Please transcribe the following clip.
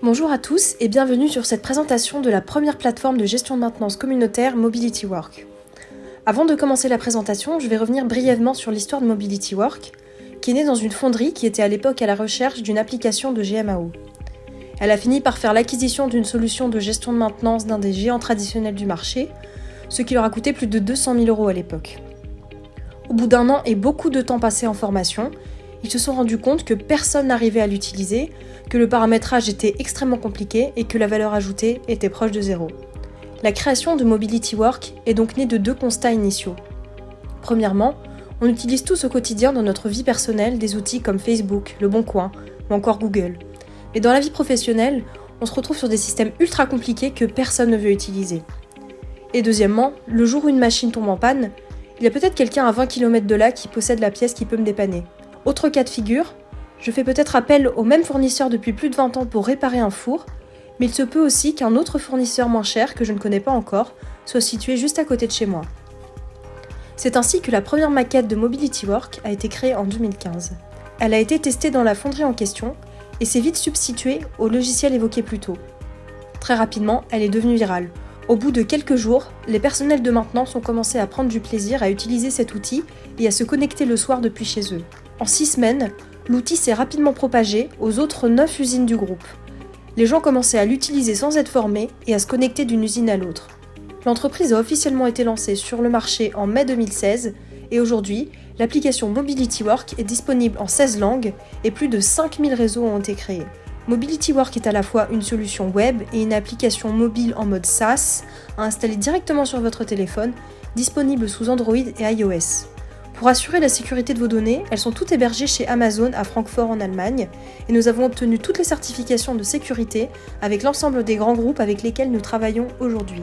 Bonjour à tous et bienvenue sur cette présentation de la première plateforme de gestion de maintenance communautaire Mobility Work. Avant de commencer la présentation, je vais revenir brièvement sur l'histoire de Mobility Work, qui est née dans une fonderie qui était à l'époque à la recherche d'une application de GMAO. Elle a fini par faire l'acquisition d'une solution de gestion de maintenance d'un des géants traditionnels du marché, ce qui leur a coûté plus de 200 000 € à l'époque. Au bout d'un an et beaucoup de temps passé en formation, ils se sont rendus compte que personne n'arrivait à l'utiliser, que le paramétrage était extrêmement compliqué et que la valeur ajoutée était proche de zéro. La création de Mobility Work est donc née de deux constats initiaux. Premièrement, on utilise tous au quotidien dans notre vie personnelle des outils comme Facebook, Le Bon Coin ou encore Google. Mais dans la vie professionnelle, on se retrouve sur des systèmes ultra compliqués que personne ne veut utiliser. Et deuxièmement, le jour où une machine tombe en panne, il y a peut-être quelqu'un à 20 km de là qui possède la pièce qui peut me dépanner. Autre cas de figure, je fais peut-être appel au même fournisseur depuis plus de 20 ans pour réparer un four, mais il se peut aussi qu'un autre fournisseur moins cher, que je ne connais pas encore, soit situé juste à côté de chez moi. C'est ainsi que la première maquette de Mobility Work a été créée en 2015. Elle a été testée dans la fonderie en question et s'est vite substituée au logiciel évoqué plus tôt. Très rapidement, elle est devenue virale. Au bout de quelques jours, les personnels de maintenance ont commencé à prendre du plaisir à utiliser cet outil et à se connecter le soir depuis chez eux. En 6 semaines, l'outil s'est rapidement propagé aux autres 9 usines du groupe. Les gens commençaient à l'utiliser sans être formés et à se connecter d'une usine à l'autre. L'entreprise a officiellement été lancée sur le marché en mai 2016 et aujourd'hui, l'application Mobility Work est disponible en 16 langues et plus de 5000 réseaux ont été créés. Mobility Work est à la fois une solution web et une application mobile en mode SaaS à installer directement sur votre téléphone, disponible sous Android et iOS. Pour assurer la sécurité de vos données, elles sont toutes hébergées chez Amazon à Francfort en Allemagne et nous avons obtenu toutes les certifications de sécurité avec l'ensemble des grands groupes avec lesquels nous travaillons aujourd'hui.